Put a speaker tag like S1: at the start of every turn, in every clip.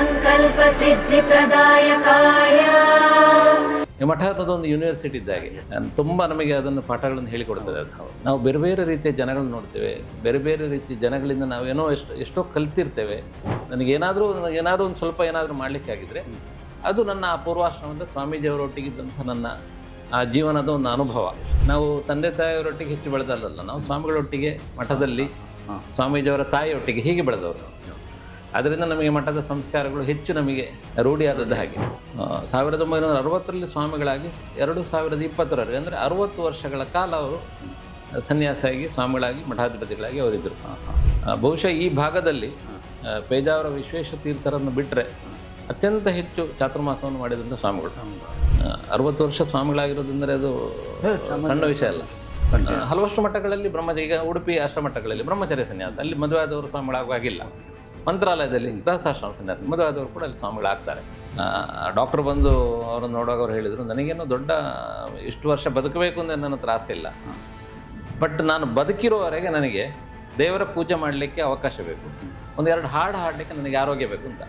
S1: सङ्कल्पसिद्धिप्रदायकाय।
S2: ಈ ಮಠ ಅನ್ನೋದೊಂದು ಯೂನಿವರ್ಸಿಟಿ ಇದ್ದಾಗೆ ತುಂಬ ನಮಗೆ ಅದನ್ನು ಪಾಠಗಳನ್ನು ಹೇಳಿಕೊಡ್ತದೆ. ಅದು ನಾವು ಬೇರೆ ಬೇರೆ ರೀತಿಯ ಜನಗಳನ್ನ ನೋಡ್ತೇವೆ, ಬೇರೆ ಬೇರೆ ರೀತಿಯ ಜನಗಳಿಂದ ನಾವೇನೋ ಎಷ್ಟೋ ಕಲ್ತಿರ್ತೇವೆ. ಏನಾದರೂ ಒಂದು ಸ್ವಲ್ಪ ಏನಾದರೂ ಮಾಡಲಿಕ್ಕೆ ಆಗಿದ್ರೆ ಅದು ನನ್ನ ಪೂರ್ವಾಶ್ರಮದ ಸ್ವಾಮೀಜಿಯವರೊಟ್ಟಿಗಿದ್ದಂಥ ನನ್ನ ಆ ಜೀವನದ ಒಂದು ಅನುಭವ. ನಾವು ತಂದೆ ತಾಯಿಯವರೊಟ್ಟಿಗೆ ಹೆಚ್ಚು ಬೆಳೆದಲ್ಲ, ನಾವು ಸ್ವಾಮಿಗಳೊಟ್ಟಿಗೆ ಮಠದಲ್ಲಿ ಸ್ವಾಮೀಜಿಯವರ ತಾಯಿಯೊಟ್ಟಿಗೆ ಹೀಗೆ ಬೆಳೆದವರು. ಅದರಿಂದ ನಮಗೆ ಮಠದ ಸಂಸ್ಕಾರಗಳು ಹೆಚ್ಚು ನಮಗೆ ರೂಢಿಯಾದದ್ದು ಹಾಗೆ. 1960ರಲ್ಲಿ ಸ್ವಾಮಿಗಳಾಗಿ 2020ರವರೆಗೆ ಅಂದರೆ 60 ವರ್ಷಗಳ ಕಾಲ ಅವರು ಸನ್ಯಾಸಿಯಾಗಿ ಸ್ವಾಮಿಗಳಾಗಿ ಮಠಾಧಿಪತಿಗಳಾಗಿ ಅವರಿದ್ದರು. ಬಹುಶಃ ಈ ಭಾಗದಲ್ಲಿ ಪೇಜಾವರ ವಿಶ್ವೇಶ ತೀರ್ಥರನ್ನು ಬಿಟ್ಟರೆ ಅತ್ಯಂತ ಹೆಚ್ಚು ಚಾತುರ್ಮಾಸವನ್ನು ಮಾಡಿದಂಥ ಸ್ವಾಮಿಗಳು. 60 ವರ್ಷ ಸ್ವಾಮಿಗಳಾಗಿರೋದಂದರೆ ಅದು ಸಣ್ಣ ವಿಷಯ ಅಲ್ಲ. ಹಲವಷ್ಟು ಮಠಗಳಲ್ಲಿ ಈಗ ಉಡುಪಿ ಆಶ್ರಮ ಮಠಗಳಲ್ಲಿ ಬ್ರಹ್ಮಚರ್ಯ ಸನ್ಯಾಸ, ಅಲ್ಲಿ ಮದುವೆ ಆದವರು ಸ್ವಾಮಿಗಳಾಗುವಾಗಿಲ್ಲ. ಮಂತ್ರಾಲಯದಲ್ಲಿ ಗೃಹಸ್ಥಾಶ್ರಮ ಸನ್ಯಾಸ, ಮದುವೆ ಆದವರು ಕೂಡ ಅಲ್ಲಿ ಸ್ವಾಮಿಗಳಾಗ್ತಾರೆ. ಡಾಕ್ಟರ್ ಬಂದು ಅವರನ್ನು ನೋಡುವಾಗ ಅವ್ರು ಹೇಳಿದರು, ನನಗೇನು ದೊಡ್ಡ ಇಷ್ಟು ವರ್ಷ ಬದುಕಬೇಕು ಅಂದರೆ ನನ್ನ ಹತ್ರ ಆಸೆ ಇಲ್ಲ, ಬಟ್ ನಾನು ಬದುಕಿರೋವರೆಗೆ ನನಗೆ ದೇವರ ಪೂಜೆ ಮಾಡಲಿಕ್ಕೆ ಅವಕಾಶ ಬೇಕು, ಒಂದೆರಡು ಹಾಡು ಹಾಡಲಿಕ್ಕೆ ನನಗೆ ಆರೋಗ್ಯ ಬೇಕು ಅಂತ.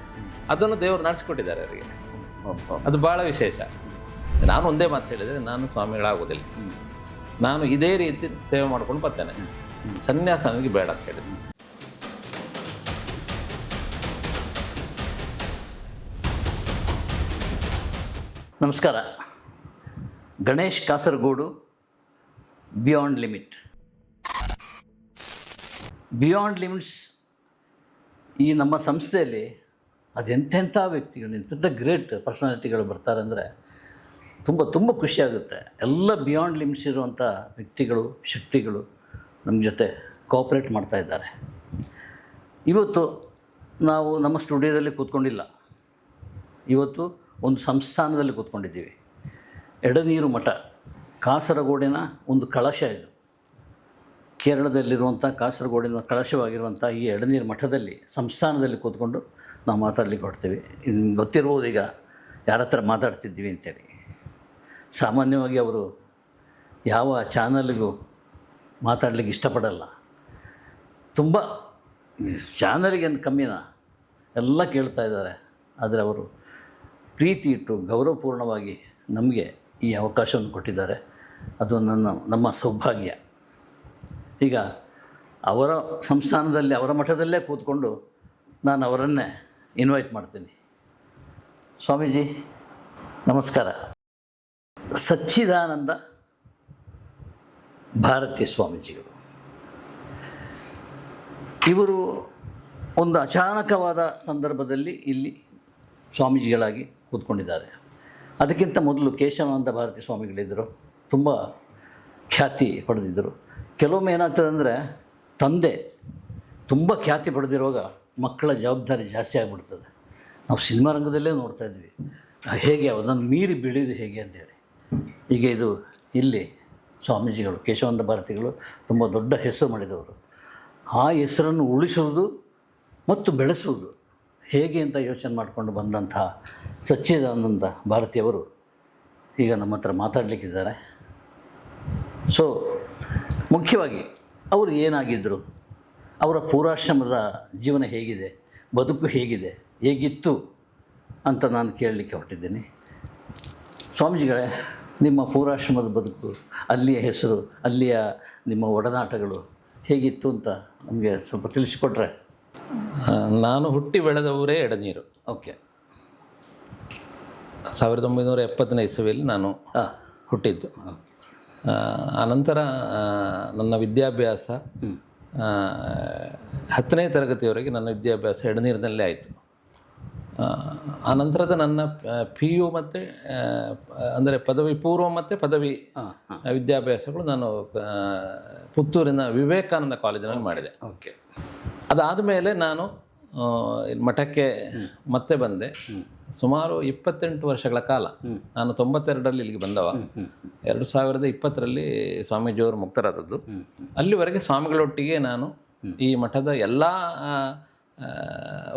S2: ಅದನ್ನು ದೇವರು ನಡೆಸಿಕೊಟ್ಟಿದ್ದಾರೆ ಅವರಿಗೆ. ಅದು ಭಾಳ ವಿಶೇಷ. ನಾನು ಒಂದೇ ಮಾತು ಹೇಳಿದರೆ, ನಾನು ಸ್ವಾಮಿಗಳಾಗೋದಿಲ್ಲ, ನಾನು ಇದೇ ರೀತಿ ಸೇವೆ ಮಾಡ್ಕೊಂಡು ಬರ್ತೇನೆ, ಸನ್ಯಾಸ ನನಗೆ ಬೇಡ ಅಂತ ಹೇಳಿದೆ.
S3: ನಮಸ್ಕಾರ. Ganesh Kasaragod, beyond limit. Beyond limits ಈ ನಮ್ಮ ಸಂಸ್ಥೆಯಲ್ಲಿ ಅದೆಂತೆಂಥ ವ್ಯಕ್ತಿಗಳು, ಎಂತೆಂಥ ಗ್ರೇಟ್ ಪರ್ಸನಾಲಿಟಿಗಳು ಬರ್ತಾರೆ ಅಂದರೆ ತುಂಬ ಖುಷಿಯಾಗುತ್ತೆ. ಎಲ್ಲ ಬಿಯಾಂಡ್ ಲಿಮಿಟ್ಸ್ ಇರುವಂಥ ವ್ಯಕ್ತಿಗಳು, ಶಕ್ತಿಗಳು ನಮ್ಮ ಜೊತೆ ಕೋಆಪ್ರೇಟ್ ಮಾಡ್ತಾ ಇದ್ದಾರೆ. ಇವತ್ತು ನಾವು ನಮ್ಮ ಸ್ಟುಡಿಯೋದಲ್ಲಿ ಕೂತ್ಕೊಂಡಿಲ್ಲ, ಇವತ್ತು ಒಂದು ಸಂಸ್ಥಾನದಲ್ಲಿ ಕೂತ್ಕೊಂಡಿದ್ದೀವಿ. ಎಡನೀರು ಮಠ, ಕಾಸರಗೋಡಿನ ಒಂದು ಕಳಶ ಇದು. ಕೇರಳದಲ್ಲಿರುವಂಥ ಕಾಸರಗೋಡಿನ ಕಳಶವಾಗಿರುವಂಥ ಈ ಎಡನೀರು ಮಠದಲ್ಲಿ ಸಂಸ್ಥಾನದಲ್ಲಿ ಕೂತ್ಕೊಂಡು ನಾವು ಮಾತಾಡ್ಲಿಕ್ಕೆ ಹೊಡ್ತೀವಿ. ನಿಮ್ಗೆ ಗೊತ್ತಿರ್ಬೋದು ಈಗ ಯಾರ ಹತ್ರ ಮಾತಾಡ್ತಿದ್ದೀವಿ ಅಂತೇಳಿ. ಸಾಮಾನ್ಯವಾಗಿ ಅವರು ಯಾವ ಚಾನಲ್ಗೂ ಮಾತಾಡಲಿಕ್ಕೆ ಇಷ್ಟಪಡಲ್ಲ. ತುಂಬ ಚಾನಲ್ಗೇನು ಕಮ್ಮಿನ ಎಲ್ಲ ಕೇಳ್ತಾ ಇದ್ದಾರೆ. ಆದರೆ ಅವರು ಪ್ರೀತಿ ಇಟ್ಟು ಗೌರವಪೂರ್ಣವಾಗಿ ನಮಗೆ ಈ ಅವಕಾಶವನ್ನು ಕೊಟ್ಟಿದ್ದಾರೆ. ಅದು ನಮ್ಮ ಸೌಭಾಗ್ಯ. ಈಗ ಅವರ ಸಂಸ್ಥಾನದಲ್ಲಿ, ಅವರ ಮಠದಲ್ಲೇ ಕೂತ್ಕೊಂಡು ನಾನು ಅವರನ್ನೇ ಇನ್ವೈಟ್ ಮಾಡ್ತೀನಿ. ಸ್ವಾಮೀಜಿ ನಮಸ್ಕಾರ. ಸಚ್ಚಿದಾನಂದ ಭಾರತಿ ಸ್ವಾಮೀಜಿಗಳು ಇವರು ಒಂದು ಅಚಾನಕವಾದ ಸಂದರ್ಭದಲ್ಲಿ ಇಲ್ಲಿ ಸ್ವಾಮೀಜಿಗಳಾಗಿ ಕೂತ್ಕೊಂಡಿದ್ದಾರೆ. ಅದಕ್ಕಿಂತ ಮೊದಲು ಕೇಶವಾನಂದ ಭಾರತಿ ಸ್ವಾಮಿಗಳಿದ್ದರು, ತುಂಬ ಖ್ಯಾತಿ ಪಡೆದಿದ್ದರು. ಕೆಲವೊಮ್ಮೆ ಏನಾಗ್ತದೆ ಅಂದರೆ ತಂದೆ ತುಂಬ ಖ್ಯಾತಿ ಪಡೆದಿರುವಾಗ ಮಕ್ಕಳ ಜವಾಬ್ದಾರಿ ಜಾಸ್ತಿ ಆಗಿಬಿಡ್ತದೆ. ನಾವು ಸಿನಿಮಾ ರಂಗದಲ್ಲೇ ನೋಡ್ತಾ ಇದ್ವಿ ಹೇಗೆ ಅದನ್ನು ಮೀರಿ ಬೆಳೆಯೋದು ಹೇಗೆ ಅಂತೇಳಿ. ಈಗ ಇದು ಇಲ್ಲಿ ಸ್ವಾಮೀಜಿಗಳು ಕೇಶವಾನಂದ ಭಾರತಿಗಳು ತುಂಬ ದೊಡ್ಡ ಹೆಸರು ಮಾಡಿದವರು. ಆ ಹೆಸರನ್ನು ಉಳಿಸುವುದು ಮತ್ತು ಬೆಳೆಸುವುದು ಹೇಗೆ ಅಂತ ಯೋಚನೆ ಮಾಡಿಕೊಂಡು ಬಂದಂಥ ಸಚ್ಚಿದಾನಂದ ಭಾರತಿಯವರು ಈಗ ನಮ್ಮ ಹತ್ರ ಮಾತಾಡಲಿಕ್ಕಿದ್ದಾರೆ. ಸೊ ಮುಖ್ಯವಾಗಿ ಅವರು ಏನಾಗಿದ್ದರು, ಅವರ ಪೂರ್ವಾಶ್ರಮದ ಜೀವನ ಹೇಗಿದೆ, ಬದುಕು ಹೇಗಿದೆ, ಹೇಗಿತ್ತು ಅಂತ ನಾನು ಕೇಳಲಿಕ್ಕೆ ಹೊರಟಿದ್ದೀನಿ. ಸ್ವಾಮೀಜಿಗಳೇ, ನಿಮ್ಮ ಪೂರ್ವಾಶ್ರಮದ ಬದುಕು, ಅಲ್ಲಿಯ ಹೆಸರು, ಅಲ್ಲಿಯ ನಿಮ್ಮ ಒಡನಾಟಗಳು ಹೇಗಿತ್ತು ಅಂತ ನಮಗೆ ಸ್ವಲ್ಪ ತಿಳಿಸಿಕೊಟ್ರೆ.
S2: ನಾನು ಹುಟ್ಟಿ ಬೆಳೆದ ಎಡನೀರು.
S3: ಓಕೆ.
S2: 1970ನೇ ಇಸವಿಯಲ್ಲಿ ನಾನು ಹುಟ್ಟಿದ್ದು. ಆನಂತರ ನನ್ನ ವಿದ್ಯಾಭ್ಯಾಸ 10ನೇ ತರಗತಿಯವರೆಗೆ ನನ್ನ ವಿದ್ಯಾಭ್ಯಾಸ ಎಡನೀರಿನಲ್ಲೇ ಆಯಿತು. ಆನಂತರದ ನನ್ನ PU ಮತ್ತು ಅಂದರೆ ಪದವಿ ಪೂರ್ವ ಮತ್ತು ಪದವಿ ವಿದ್ಯಾಭ್ಯಾಸಗಳು ನಾನು ಪುತ್ತೂರಿನ ವಿವೇಕಾನಂದ ಕಾಲೇಜಿನಲ್ಲಿ ಮಾಡಿದೆ.
S3: ಓಕೆ.
S2: ಅದಾದ ಮೇಲೆ ನಾನು ಮಠಕ್ಕೆ ಮತ್ತೆ ಬಂದೆ. ಸುಮಾರು 28 ವರ್ಷಗಳ ಕಾಲ. ನಾನು 92ರಲ್ಲಿ ಇಲ್ಲಿಗೆ ಬಂದವ. 2020ರಲ್ಲಿ ಸ್ವಾಮೀಜಿಯವರು ಮುಕ್ತರಾದದ್ದು. ಅಲ್ಲಿವರೆಗೆ ಸ್ವಾಮಿಗಳೊಟ್ಟಿಗೆ ನಾನು ಈ ಮಠದ ಎಲ್ಲ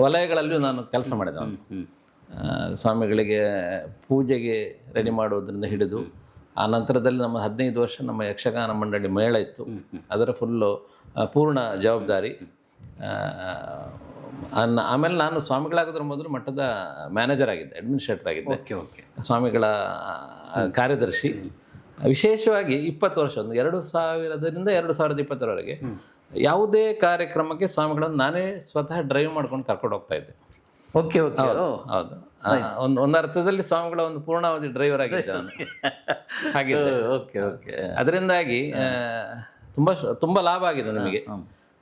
S2: ವಲಯಗಳಲ್ಲಿಯೂ ನಾನು ಕೆಲಸ ಮಾಡಿದೆ. ಸ್ವಾಮಿಗಳಿಗೆ ಪೂಜೆಗೆ ರೆಡಿ ಮಾಡೋದ್ರಿಂದ ಹಿಡಿದು, ಆ ನಂತರದಲ್ಲಿ ನಮ್ಮ 15 ವರ್ಷ ನಮ್ಮ ಯಕ್ಷಗಾನ ಮಂಡಳಿ ಮೇಳ ಇತ್ತು, ಅದರ ಫುಲ್ಲು ಪೂರ್ಣ ಜವಾಬ್ದಾರಿ. ಆಮೇಲೆ ನಾನು ಸ್ವಾಮಿಗಳಾಗೋದ್ರ ಮೊದಲು ಮಠದ ಮ್ಯಾನೇಜರ್ ಆಗಿದ್ದೆ, ಅಡ್ಮಿನಿಸ್ಟ್ರೇಟರ್ ಆಗಿದ್ದೆ,
S3: ಓಕೆ ಓಕೆ
S2: ಸ್ವಾಮಿಗಳ ಕಾರ್ಯದರ್ಶಿ. ವಿಶೇಷವಾಗಿ 20 ವರ್ಷ, ಒಂದು 2000ರಿಂದ 2020ರವರೆಗೆ ಯಾವುದೇ ಕಾರ್ಯಕ್ರಮಕ್ಕೆ ಸ್ವಾಮಿಗಳನ್ನು ನಾನೇ ಸ್ವತಃ ಡ್ರೈವ್ ಮಾಡ್ಕೊಂಡು ಕರ್ಕೊಂಡು ಹೋಗ್ತಾ ಇದ್ದೆ.
S3: ಓಕೆ ಓಕೆ
S2: ಹೌದು, ಒಂದು ಅರ್ಥದಲ್ಲಿ ಸ್ವಾಮಿಗಳ ಒಂದು ಪೂರ್ಣಾವಧಿ ಡ್ರೈವರ್ ಆಗಿದ್ದೆ ನಾನು. ಹಾಗಿದ್ದೆ.
S3: Okay okay.
S2: ಅದರಿಂದಾಗಿ ತುಂಬ ಲಾಭ ಆಗಿದೆ ನಮಗೆ.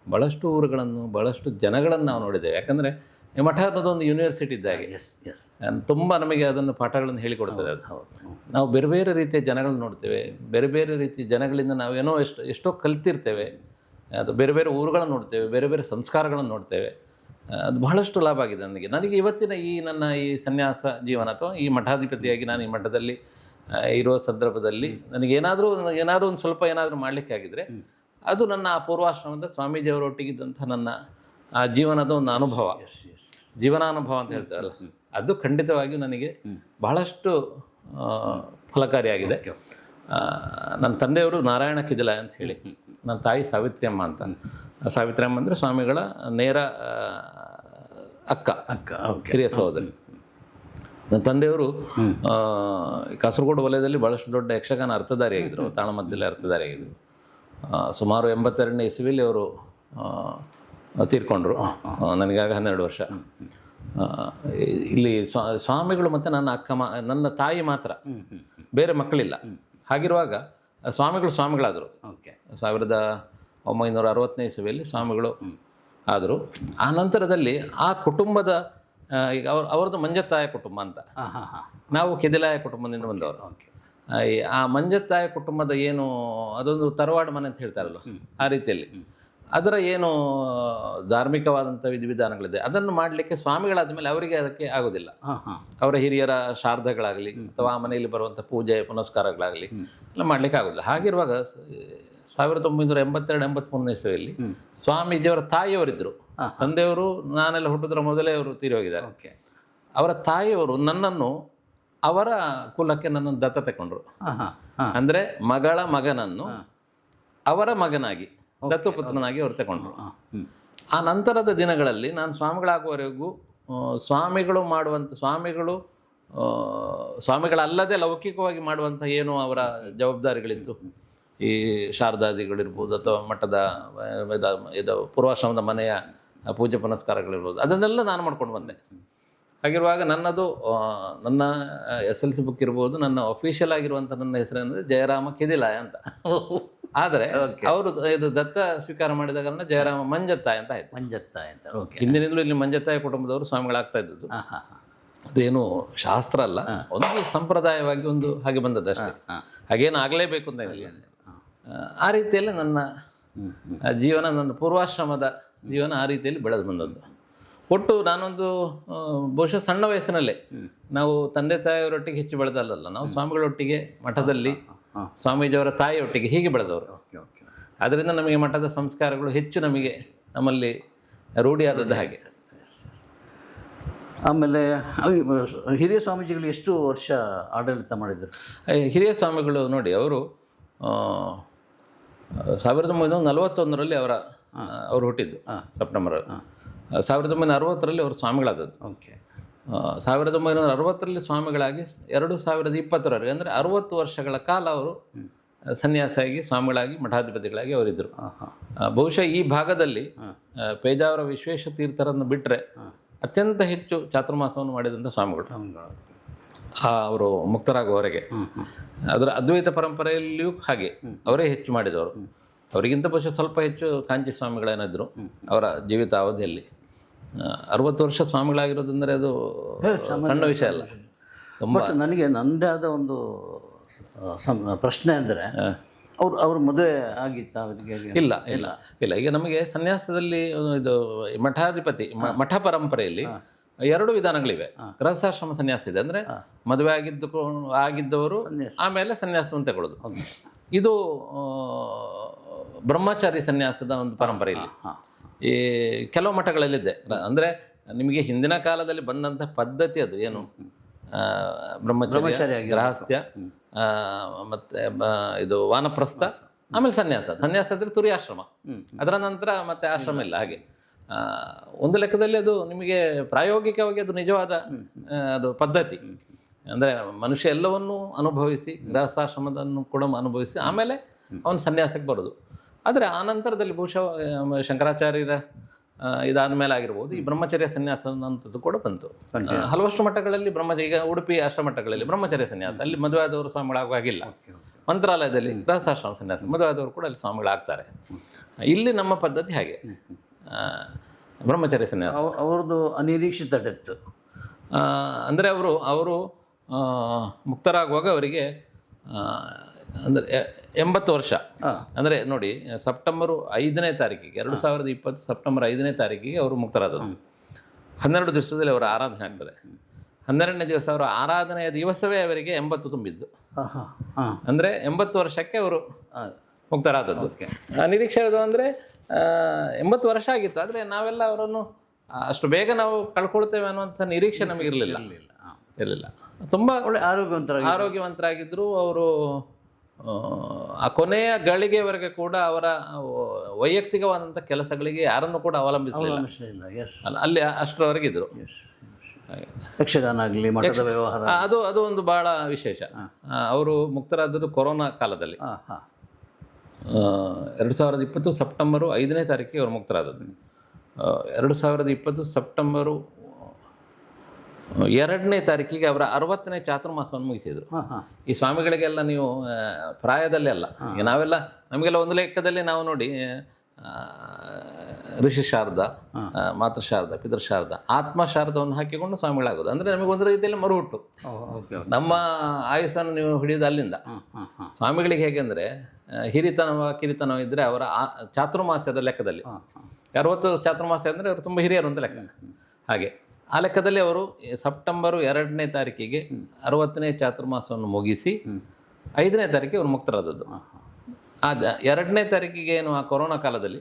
S2: ಭಾಳಷ್ಟು ಊರುಗಳನ್ನು, ಭಾಳಷ್ಟು ಜನಗಳನ್ನು ನಾವು ನೋಡಿದ್ದೇವೆ. ಯಾಕಂದರೆ ಮಠ ಅನ್ನೋದೊಂದು ಯೂನಿವರ್ಸಿಟಿ ಇದ್ದಾಗೆ.
S3: Yes yes.
S2: ತುಂಬ ನಮಗೆ ಅದನ್ನು ಪಾಠಗಳನ್ನು ಹೇಳಿಕೊಡ್ತದೆ ಅದು. ನಾವು ಬೇರೆ ಬೇರೆ ರೀತಿಯ ಜನಗಳನ್ನ ನೋಡ್ತೇವೆ, ಬೇರೆ ಬೇರೆ ರೀತಿಯ ಜನಗಳಿಂದ ನಾವೇನೋ ಎಷ್ಟೋ ಕಲ್ತಿರ್ತೇವೆ. ಅದು ಬೇರೆ ಬೇರೆ ಊರುಗಳನ್ನು ನೋಡ್ತೇವೆ, ಬೇರೆ ಬೇರೆ ಸಂಸ್ಕಾರಗಳನ್ನು ನೋಡ್ತೇವೆ. ಅದು ಬಹಳಷ್ಟು ಲಾಭ ಆಗಿದೆ ನನಗೆ ಇವತ್ತಿನ ನನ್ನ ಈ ಸನ್ಯಾಸ ಜೀವನ ಅಥವಾ ಈ ಮಠಾಧಿಪತಿಯಾಗಿ ನಾನು ಈ ಮಠದಲ್ಲಿ ಇರುವ ಸಂದರ್ಭದಲ್ಲಿ ನನಗೆ ಏನಾದರೂ ಒಂದು ಸ್ವಲ್ಪ ಏನಾದರೂ ಮಾಡಲಿಕ್ಕಾಗಿದ್ದರೆ ಅದು ನನ್ನ ಆ ಪೂರ್ವಾಶ್ರಮದ ಸ್ವಾಮೀಜಿಯವರೊಟ್ಟಿಗಿದ್ದಂಥ ನನ್ನ ಆ ಜೀವನದ ಒಂದು ಅನುಭವ, ಜೀವನಾನುಭವ ಅಂತ ಹೇಳ್ತಾರಲ್ಲ, ಅದು ಖಂಡಿತವಾಗಿಯೂ ನನಗೆ ಬಹಳಷ್ಟು ಫಲಕಾರಿಯಾಗಿದೆ. ನನ್ನ ತಂದೆಯವರು ನಾರಾಯಣ ಕಿದಿಲ ಅಂತ ಹೇಳಿ, ನನ್ನ ತಾಯಿ ಸಾವಿತ್ರಿ ಅಮ್ಮ ಅಂತ. ಸಾವಿತ್ರಿ ಅಮ್ಮ ಅಂದರೆ ಸ್ವಾಮಿಗಳ ನೇರ ಅಕ್ಕ ಹಿರಿಯ ಸಹೋದರಿ. ನನ್ನ ತಂದೆಯವರು ಕಾಸರಗೋಡು ವಲಯದಲ್ಲಿ ಭಾಳಷ್ಟು ದೊಡ್ಡ ಯಕ್ಷಗಾನ ಅರ್ಥಧಾರಿಯಾಗಿದ್ದರು, ತಾಳಮದ್ದಲೆ ಅರ್ಥಧಾರಿಯಾಗಿದ್ದರು. ಸುಮಾರು 82ನೇ ಇಸವಿಯಲ್ಲಿ ಅವರು ತೀರ್ಕೊಂಡ್ರು. ನನಗಾಗ 12 ವರ್ಷ. ಇಲ್ಲಿ ಸ್ವಾಮಿಗಳು ಮತ್ತು ನನ್ನ ತಾಯಿ ಮಾತ್ರ, ಬೇರೆ ಮಕ್ಕಳಿಲ್ಲ. ಹಾಗಿರುವಾಗ ಸ್ವಾಮಿಗಳಾದರು. 1960ನೇ ಇಸವಿಯಲ್ಲಿ ಸ್ವಾಮಿಗಳು ಆದರು. ಆ ನಂತರದಲ್ಲಿ ಆ ಕುಟುಂಬದ ಈಗ ಅವ್ರದ್ದು ಮಂಜತ್ತಾಯ ಕುಟುಂಬ ಅಂತ, ನಾವು ಕೆದಿಲಾಯ ಕುಟುಂಬದಿಂದ ಬಂದವರು. ಆ ಮಂಜತ್ತಾಯ ಕುಟುಂಬದ ಏನು ಅದೊಂದು ತರವಾಡು ಮನೆ ಅಂತ ಹೇಳ್ತಾರಲ್ಲ, ಆ ರೀತಿಯಲ್ಲಿ ಅದರ ಏನು ಧಾರ್ಮಿಕವಾದಂಥ ವಿಧಿವಿಧಾನಗಳಿದೆ ಅದನ್ನು ಮಾಡಲಿಕ್ಕೆ ಸ್ವಾಮಿಗಳಾದ ಮೇಲೆ ಅವರಿಗೆ ಅದಕ್ಕೆ ಆಗೋದಿಲ್ಲ. ಅವರ ಹಿರಿಯರ ಶಾರದಗಳಾಗಲಿ ಅಥವಾ ಆ ಮನೆಯಲ್ಲಿ ಬರುವಂಥ ಪೂಜೆ ಪುನಸ್ಕಾರಗಳಾಗಲಿ ಎಲ್ಲ ಮಾಡಲಿಕ್ಕೆ ಆಗೋದಿಲ್ಲ. ಹಾಗಿರುವಾಗ 1982-83ನೇ ಇಸವಿಯಲ್ಲಿ ಸ್ವಾಮೀಜಿಯವರ ತಾಯಿಯವರಿದ್ದರು. ತಂದೆಯವರು ನಾನೆಲ್ಲ ಹುಟ್ಟಿದ್ರ ಮೊದಲೇ ಅವರು ತೀರಿ ಹೋಗಿದ್ದಾರೆ. ಅವರ ತಾಯಿಯವರು ನನ್ನನ್ನು ಅವರ ಕುಲಕ್ಕೆ ನನ್ನನ್ನು ದತ್ತ ತಗೊಂಡ್ರು. ಅಂದರೆ ಮಗಳ ಮಗನನ್ನು ಅವರ ಮಗನಾಗಿ ದತ್ತುಪುತ್ರನಾಗಿ ಅವರು ತಗೊಂಡ್ರು. ಆ ನಂತರದ ದಿನಗಳಲ್ಲಿ ನಾನು ಸ್ವಾಮಿಗಳಾಗುವವರೆಗೂ ಸ್ವಾಮಿಗಳಲ್ಲದೆ ಲೌಕಿಕವಾಗಿ ಮಾಡುವಂಥ ಏನು ಅವರ ಜವಾಬ್ದಾರಿಗಳಿತ್ತು, ಈ ಶಾರದಾದಿಗಳಿರ್ಬೋದು ಅಥವಾ ಮಠದ ಇದು ಪೂರ್ವಾಶ್ರಮದ ಮನೆಯ ಪೂಜೆ ಪುನಸ್ಕಾರಗಳಿರ್ಬೋದು, ಅದನ್ನೆಲ್ಲ ನಾನು ಮಾಡ್ಕೊಂಡು ಬಂದೆ. ಹಾಗಿರುವಾಗ ನನ್ನ SLC ಬುಕ್ ಇರ್ಬೋದು, ನನ್ನ ಅಫಿಷಿಯಲ್ ಆಗಿರುವಂಥ ನನ್ನ ಹೆಸರೇನೆಂದರೆ ಜಯರಾಮ ಕೆದಿಲಾಯ ಅಂತ. ಆದರೆ ಅವರು ಇದು ದತ್ತ ಸ್ವೀಕಾರ ಮಾಡಿದ ಕಾರಣ ಜಯರಾಮ ಮಂಜತ್ತಾಯ ಅಂತ ಆಯಿತು.
S3: ಮಂಜತ್ತಾಯ ಅಂತ.
S2: ಹಿಂದಿನಿಂದಲೂ ಇಲ್ಲಿ ಮಂಜತ್ತಾಯ ಕುಟುಂಬದವರು ಸ್ವಾಮಿಗಳಾಗ್ತಾ ಇದ್ದದ್ದು. ಅದೇನು ಶಾಸ್ತ್ರ ಅಲ್ಲ, ಒಂದು ಸಂಪ್ರದಾಯವಾಗಿ ಒಂದು ಹಾಗೆ ಬಂದದ್ದಷ್ಟೇ. ಹಾಗೇನು ಆಗಲೇಬೇಕು ಅಂತ ಏನಿಲ್ಲ. ಆ ರೀತಿಯಲ್ಲಿ ನನ್ನ ಜೀವನ, ನನ್ನ ಪೂರ್ವಾಶ್ರಮದ ಜೀವನ ಆ ರೀತಿಯಲ್ಲಿ ಬೆಳೆದು ಬಂದದ್ದು. ಒಟ್ಟು ನಾನೊಂದು ಬಹುಶಃ ಸಣ್ಣ ವಯಸ್ಸಿನಲ್ಲೇ, ನಾವು ತಂದೆ ತಾಯಿಯವರೊಟ್ಟಿಗೆ ಹೆಚ್ಚು ಬೆಳೆದಲ್ಲ, ನಾವು ಸ್ವಾಮಿಗಳೊಟ್ಟಿಗೆ ಮಠದಲ್ಲಿ ಸ್ವಾಮೀಜಿಯವರ ತಾಯಿಯೊಟ್ಟಿಗೆ ಹೀಗೆ ಬೆಳೆದವರು. ಅದರಿಂದ ನಮಗೆ ಮಠದ ಸಂಸ್ಕಾರಗಳು ಹೆಚ್ಚು ನಮ್ಮಲ್ಲಿ ರೂಢಿಯಾದದ್ದು ಹಾಗೆ.
S3: ಆಮೇಲೆ ಹಿರಿಯ ಸ್ವಾಮೀಜಿಗಳು ಎಷ್ಟು ವರ್ಷ ಆಡಳಿತ ಮಾಡಿದರು?
S2: ಹಿರಿಯ ಸ್ವಾಮಿಗಳು ನೋಡಿ, ಅವರು 1941ರಲ್ಲಿ ಅವರು ಹುಟ್ಟಿದ್ದು, ಸೆಪ್ಟೆಂಬರ್. 1960ರಲ್ಲಿ ಅವರು ಸ್ವಾಮಿಗಳಾದದ್ದು. 1960ರಲ್ಲಿ ಸ್ವಾಮಿಗಳಾಗಿ 2020ರವರೆಗೆ ಅಂದರೆ 60 ವರ್ಷಗಳ ಕಾಲ ಅವರು ಸನ್ಯಾಸಿಯಾಗಿ ಸ್ವಾಮಿಗಳಾಗಿ ಮಠಾಧಿಪತಿಗಳಾಗಿ ಅವರಿದ್ದರು. ಬಹುಶಃ ಈ ಭಾಗದಲ್ಲಿ ಪೇಜಾವರ ವಿಶ್ವೇಶ ತೀರ್ಥರನ್ನು ಬಿಟ್ಟರೆ ಅತ್ಯಂತ ಹೆಚ್ಚು ಚಾತುರ್ಮಾಸವನ್ನು ಮಾಡಿದಂಥ ಸ್ವಾಮಿಗಳು ಅವರು ಮುಕ್ತರಾಗುವವರೆಗೆ. ಅದರ ಅದ್ವೈತ ಪರಂಪರೆಯಲ್ಲಿಯೂ ಹಾಗೆ ಅವರೇ ಹೆಚ್ಚು ಮಾಡಿದವರು. ಅವರಿಗಿಂತ ಬಹುಶಃ ಸ್ವಲ್ಪ ಹೆಚ್ಚು ಕಾಂಚಿ ಸ್ವಾಮಿಗಳೇನಿದ್ರು ಅವರ ಜೀವಿತ ಅವಧಿಯಲ್ಲಿ. 60 ವರ್ಷ ಸ್ವಾಮಿಗಳಾಗಿರೋದಂದರೆ ಅದು ಸಣ್ಣ ವಿಷಯ ಅಲ್ಲ. ತುಂಬ
S3: ನನಗೆ ನನ್ನದೇ ಆದ ಒಂದು ಪ್ರಶ್ನೆ ಅಂದರೆ, ಅವ್ರ ಮದುವೆ ಆಗಿತ್ತಾ ಅವರಿಗೆ?
S2: ಇಲ್ಲ. ಈಗ ನಮಗೆ ಸನ್ಯಾಸದಲ್ಲಿ ಇದು ಮಠ ಪರಂಪರೆಯಲ್ಲಿ 2 ವಿಧಾನಗಳಿವೆ. ಗೃಹಸ್ಥಾಶ್ರಮ ಸನ್ಯಾಸ ಇದೆ, ಅಂದರೆ ಮದುವೆ ಆಗಿದ್ದವರು ಆಮೇಲೆ ಸನ್ಯಾಸವನ್ನು ತಗೊಳ್ಳೋದು. ಇದು ಬ್ರಹ್ಮಚಾರಿ ಸನ್ಯಾಸದ ಒಂದು ಪರಂಪರೆ ಇಲ್ಲಿ ಈ ಕೆಲವು ಮಠಗಳಲ್ಲಿದೆ. ಅಂದರೆ ನಿಮಗೆ ಹಿಂದಿನ ಕಾಲದಲ್ಲಿ ಬಂದಂಥ ಪದ್ಧತಿ ಅದು ಏನು, ಬ್ರಹ್ಮಚರ್ಯ, ಗೃಹಸ್ಥ್ಯ, ಮತ್ತು ಇದು ವಾನಪ್ರಸ್ಥ, ಆಮೇಲೆ ಸನ್ಯಾಸ ಅಂದರೆ ತುರಿಯಾಶ್ರಮ, ಅದರ ನಂತರ ಮತ್ತೆ ಆಶ್ರಮ ಇಲ್ಲ. ಹಾಗೆ ಒಂದು ಲೆಕ್ಕದಲ್ಲಿ ಅದು ನಿಮಗೆ ಪ್ರಾಯೋಗಿಕವಾಗಿ ಅದು ನಿಜವಾದ ಅದು ಪದ್ಧತಿ. ಅಂದರೆ ಮನುಷ್ಯ ಎಲ್ಲವನ್ನೂ ಅನುಭವಿಸಿ ಗೃಹಸ್ಥಾಶ್ರಮದನ್ನು ಕೂಡ ಅನುಭವಿಸಿ ಆಮೇಲೆ ಅವನು ಸನ್ಯಾಸಕ್ಕೆ ಬರೋದು. ಆದರೆ ಆ ನಂತರದಲ್ಲಿ ಬಹುಶಃ ಶಂಕರಾಚಾರ್ಯರ ಇದಾದ ಮೇಲೆ ಆಗಿರ್ಬೋದು ಈ ಬ್ರಹ್ಮಚರ್ಯ ಸನ್ಯಾಸ ಅನ್ನೋಂಥದ್ದು ಕೂಡ ಬಂತು. ಹಲವಷ್ಟು ಮಠಗಳಲ್ಲಿ ಈಗ ಉಡುಪಿ ಆಶ್ರಮ ಮಠಗಳಲ್ಲಿ ಬ್ರಹ್ಮಚರ್ಯ ಸನ್ಯಾಸ, ಅಲ್ಲಿ ಮದುವೆ ಆದವರು ಸ್ವಾಮಿಗಳಾಗುವಾಗಿಲ್ಲ. ಮಂತ್ರಾಲಯದಲ್ಲಿ ಗೃಹಸ್ಥಾಶ್ರಮ ಸನ್ಯಾಸ, ಮದುವೆ ಆದವರು ಕೂಡ ಅಲ್ಲಿ ಸ್ವಾಮಿಗಳಾಗ್ತಾರೆ. ಇಲ್ಲಿ ನಮ್ಮ ಪದ್ಧತಿ ಹಾಗೆ ಬ್ರಹ್ಮಚರ್ಯ ಸನ್ಯಾಸ.
S3: ಅವ್ರದ್ದು ಅನಿರೀಕ್ಷಿತ ಡೆತ್.
S2: ಅಂದರೆ ಅವರು ಮುಕ್ತರಾಗುವಾಗ ಅವರಿಗೆ ಅಂದರೆ 80 ವರ್ಷ. ಅಂದರೆ ನೋಡಿ, ಸೆಪ್ಟೆಂಬರು 5ನೇ ತಾರೀಕಿಗೆ 2020 ಸೆಪ್ಟೆಂಬರ್ 5ನೇ ತಾರೀಕಿಗೆ ಅವರು ಮುಕ್ತರಾದದ್ದು. 12 ದಿವಸದಲ್ಲಿ ಅವರ ಆರಾಧನೆ ಆಗ್ತದೆ. 12ನೇ ದಿವಸ ಅವರ ಆರಾಧನೆಯ ದಿವಸವೇ ಅವರಿಗೆ 80 ತುಂಬಿದ್ದು. ಅಂದರೆ 80 ವರ್ಷಕ್ಕೆ ಅವರು ಮುಕ್ತರಾದದ್ದು. ನಿರೀಕ್ಷೆ ಅದು ಅಂದರೆ 80 ವರ್ಷ ಆಗಿತ್ತು. ಆದರೆ ನಾವೆಲ್ಲ ಅವರನ್ನು ಅಷ್ಟು ಬೇಗ ನಾವು ಕಳ್ಕೊಳ್ತೇವೆ ಅನ್ನುವಂಥ ನಿರೀಕ್ಷೆ ನಮಗಿರಲಿಲ್ಲ. ತುಂಬ ಒಳ್ಳೆ ಆರೋಗ್ಯವಂತರಾಗಿದ್ದರು ಅವರು. ಆ ಕೊನೆಯ ಗಳಿಗೆವರೆಗೆ ಕೂಡ ಅವರ ವೈಯಕ್ತಿಕವಾದಂಥ ಕೆಲಸಗಳಿಗೆ ಯಾರನ್ನು ಕೂಡ ಅವಲಂಬಿಸಲಿಲ್ಲ. ಅಲ್ಲಿ ಅಷ್ಟರವರೆಗಿದ್ದರು.
S3: ಯಕ್ಷಗಾನ ಆಗಲಿ, ಮಠದ ವ್ಯವಹಾರ,
S2: ಅದು ಒಂದು ಭಾಳ ವಿಶೇಷ. ಅವರು ಮುಕ್ತರಾದದ್ದು ಕೊರೋನಾ ಕಾಲದಲ್ಲಿ. 2020 ಸೆಪ್ಟೆಂಬರು 5ನೇ ತಾರೀಕಿಗೆ ಅವರು ಮುಕ್ತರಾದದ್ದು. 2020 ಸೆಪ್ಟೆಂಬರು 2ನೇ ತಾರೀಕಿಗೆ ಅವರ 60ನೇ ಚಾತುರ್ಮಾಸವನ್ನು ಮುಗಿಸಿದರು. ಈ ಸ್ವಾಮಿಗಳಿಗೆಲ್ಲ ನೀವು ಪ್ರಾಯದಲ್ಲೇ ಅಲ್ಲ, ನಾವೆಲ್ಲ ನಮಗೆಲ್ಲ ಒಂದು ಲೆಕ್ಕದಲ್ಲಿ ನಾವು ನೋಡಿ ಋಷಿ ಶಾರದ, ಮಾತೃಶಾರದ, ಪಿತೃಶಾರದ, ಆತ್ಮಶಾರದವನ್ನು ಹಾಕಿಕೊಂಡು ಸ್ವಾಮಿಗಳಾಗೋದು. ಅಂದರೆ ನಮಗೊಂದು ರೀತಿಯಲ್ಲಿ ಮರುಹುಟ್ಟು. ನಮ್ಮ ಆಯುಸ್ಸನ್ನು ನೀವು ಹಿಡಿಯೋದು ಅಲ್ಲಿಂದ. ಸ್ವಾಮಿಗಳಿಗೆ ಹೇಗೆ ಅಂದರೆ ಕಿರಿತನವ ಇದ್ದರೆ ಅವರ ಚಾತುರ್ಮಾಸದ ಲೆಕ್ಕದಲ್ಲಿ 60 ಚಾತುರ್ಮಾಸ ಅಂದರೆ ಅವರು ತುಂಬ ಹಿರಿಯರು ಅಂತ ಲೆಕ್ಕ. ಹಾಗೆ ಆ ಲೆಕ್ಕದಲ್ಲಿ ಅವರು ಸೆಪ್ಟೆಂಬರು 2ನೇ ತಾರೀಕಿಗೆ 60ನೇ ಚಾತುರ್ಮಾಸವನ್ನು ಮುಗಿಸಿ 5ನೇ ತಾರೀಕಿಗೆ ಅವರು ಮುಕ್ತರಾದದ್ದು. 2ನೇ ತಾರೀಕಿಗೆ ಏನು ಆ ಕೊರೋನಾ ಕಾಲದಲ್ಲಿ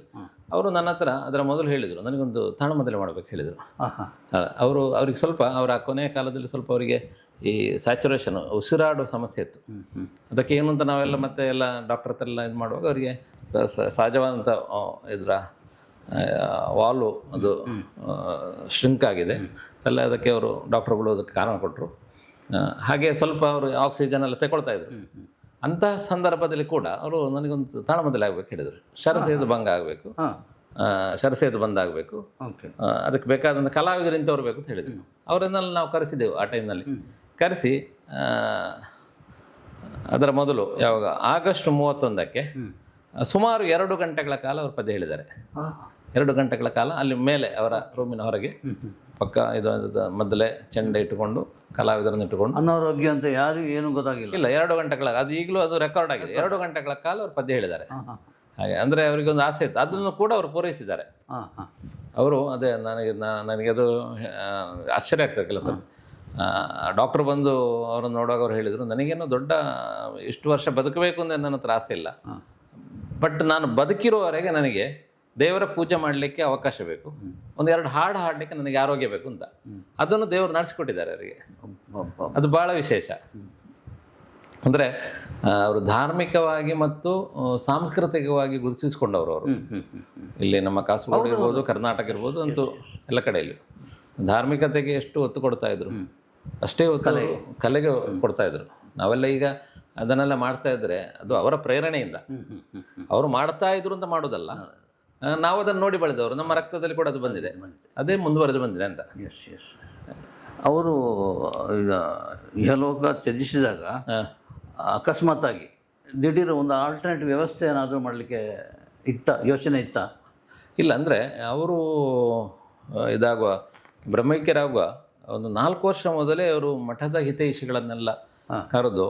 S2: ಅವರು ನನ್ನ ಹತ್ರ ಅದರ ಮೊದಲು ಹೇಳಿದರು, ನನಗೊಂದು ತಾಳಮದ್ದಲೆ ಮಾಡಬೇಕು ಹೇಳಿದರು. ಅವ್ರಿಗೆ ಸ್ವಲ್ಪ ಅವರ ಕೊನೆಯ ಕಾಲದಲ್ಲಿ ಸ್ವಲ್ಪ ಅವರಿಗೆ ಈ ಸ್ಯಾಚುರೇಷನ್, ಉಸಿರಾಡುವ ಸಮಸ್ಯೆ ಇತ್ತು. ಅದಕ್ಕೆ ಏನು ಅಂತ ನಾವೆಲ್ಲ ಮತ್ತೆ ಎಲ್ಲ ಡಾಕ್ಟರ್ ಹತ್ರ ಎಲ್ಲ ಇದು ಮಾಡುವಾಗ ಅವರಿಗೆ ಸಹಜವಾದಂಥ ಇದರ ವಾಲ್ವ್ ಅದು ಶ್ರಿಂಕ್ ಆಗಿದೆ ಎಲ್ಲ. ಅದಕ್ಕೆ ಅವರು ಡಾಕ್ಟರ್ಗಳು ಅದಕ್ಕೆ ಕಾರಣ ಕೊಟ್ಟರು. ಹಾಗೆ ಸ್ವಲ್ಪ ಅವರು ಆಕ್ಸಿಜನ್ ಎಲ್ಲ ತಗೊಳ್ತಾಯಿದ್ರು. ಅಂತಹ ಸಂದರ್ಭದಲ್ಲಿ ಕೂಡ ಅವರು ನನಗೊಂದು ತಾಳಮದ್ದಲೆ ಆಗಬೇಕು ಹೇಳಿದರು. ಶರಸೇದು ಭಂಗ ಆಗಬೇಕು, ಶರಸೇದು ಬಂದಾಗಬೇಕು, ಅದಕ್ಕೆ ಬೇಕಾದಂಥ ಕಲಾವಿದರು ಇಂಥವ್ರು ಬೇಕು ಅಂತ ಹೇಳಿದರು. ಅವರನ್ನೆಲ್ಲ ನಾವು ಕರೆಸಿದ್ದೆವು ಆ ಟೈಮ್ನಲ್ಲಿ. ಕರೆಸಿ ಅದರ ಮೊದಲು ಯಾವಾಗ ಆಗಸ್ಟ್ 31ಕ್ಕೆ ಸುಮಾರು 2 ಗಂಟೆಗಳ ಕಾಲ ಅವರು ಪದ್ಯ ಹೇಳಿದ್ದಾರೆ. 2 ಗಂಟೆಗಳ ಕಾಲ ಅಲ್ಲಿ ಮೇಲೆ ಅವರ ರೂಮಿನ ಹೊರಗೆ ಪಕ್ಕ ಇದು ಮೊದಲೇ ಚೆಂಡ ಇಟ್ಟುಕೊಂಡು ಕಲಾವಿದರನ್ನು ಇಟ್ಟುಕೊಂಡು.
S3: ಅನಾರೋಗ್ಯ ಅಂತ ಯಾರಿಗೂ ಏನು ಗೊತ್ತಾಗಿಲ್ಲ.
S2: ಇಲ್ಲ, 2 ಗಂಟೆಗಳ, ಅದು ಈಗಲೂ ಅದು ರೆಕಾರ್ಡ್ ಆಗಿದೆ. 2 ಗಂಟೆಗಳ ಕಾಲ ಅವರು ಪದ್ಯ ಹೇಳಿದ್ದಾರೆ. ಹಾಗೆ ಅಂದರೆ ಅವರಿಗೊಂದು ಆಸೆ ಇತ್ತು, ಅದನ್ನು ಕೂಡ ಅವರು ಪೂರೈಸಿದ್ದಾರೆ. ಅವರು ಅದೇ ನನಗೆ ಅದು ಆಶ್ಚರ್ಯ ಆಗ್ತದೆ ಕೆಲಸ. ಡಾಕ್ಟ್ರು ಬಂದು ಅವರನ್ನು ನೋಡುವಾಗ ಅವರು ಹೇಳಿದರು, ನನಗೇನೋ ದೊಡ್ಡ ಇಷ್ಟು ವರ್ಷ ಬದುಕಬೇಕು ಅಂದರೆ ನನ್ನ ಹತ್ರ ಆಸೆ ಇಲ್ಲ, ಬಟ್ ನಾನು ಬದುಕಿರೋವರೆಗೆ ನನಗೆ ದೇವರ ಪೂಜೆ ಮಾಡಲಿಕ್ಕೆ ಅವಕಾಶ ಬೇಕು, 1-2 ಹಾಡು ಹಾಡಲಿಕ್ಕೆ ನನಗೆ ಆರೋಗ್ಯ ಬೇಕು ಅಂತ. ಅದನ್ನು ದೇವರು ನಡೆಸಿಕೊಟ್ಟಿದ್ದಾರೆ ಅವರಿಗೆ. ಅದು ಭಾಳ ವಿಶೇಷ. ಅಂದರೆ ಅವರು ಧಾರ್ಮಿಕವಾಗಿ ಮತ್ತು ಸಾಂಸ್ಕೃತಿಕವಾಗಿ ಗುರುತಿಸಿಕೊಂಡವರು ಅವರು. ಇಲ್ಲಿ ನಮ್ಮ ಕಾಸರಗೋಡು ಇರ್ಬೋದು, ಕರ್ನಾಟಕ ಇರ್ಬೋದು, ಅಂತೂ ಎಲ್ಲ ಕಡೆಯಲ್ಲಿ ಧಾರ್ಮಿಕತೆಗೆ ಎಷ್ಟು ಒತ್ತು ಕೊಡ್ತಾಯಿದ್ರು ಅಷ್ಟೇ ಒತ್ತು ಕಲೆಗೆ ಕೊಡ್ತಾಯಿದ್ರು. ನಾವೆಲ್ಲ ಈಗ ಅದನ್ನೆಲ್ಲ ಮಾಡ್ತಾಯಿದ್ರೆ ಅದು ಅವರ ಪ್ರೇರಣೆಯಿಂದ ಅವರು ಮಾಡ್ತಾಯಿದ್ರು ಅಂತ ಮಾಡೋದಲ್ಲ, ನಾವು ಅದನ್ನು ನೋಡಿ ಬೆಳೆದವರು, ನಮ್ಮ ರಕ್ತದಲ್ಲಿ ಕೂಡ ಅದು ಬಂದಿದೆ, ಅದೇ ಮುಂದುವರೆದು ಬಂದಿದೆ ಅಂತ.
S3: ಅವರು ಈಗ ಇಹಲೋಕ ತ್ಯಜಿಸಿದಾಗ ಅಕಸ್ಮಾತ್ತಾಗಿ ದಿಢೀರ್ ಒಂದು ಆಲ್ಟರ್ನೇಟ್ ವ್ಯವಸ್ಥೆ ಏನಾದರೂ ಮಾಡಲಿಕ್ಕೆ ಯೋಚನೆ ಇತ್ತಾ?
S2: ಇಲ್ಲ, ಅಂದರೆ ಅವರು ಇದಾಗುವ ಬ್ರಹ್ಮೈಕ್ಯರಾಗುವ ಒಂದು 4 ವರ್ಷ ಮೊದಲೇ ಅವರು ಮಠದ ಹಿತೈಷಿಗಳನ್ನೆಲ್ಲ ಕರೆದು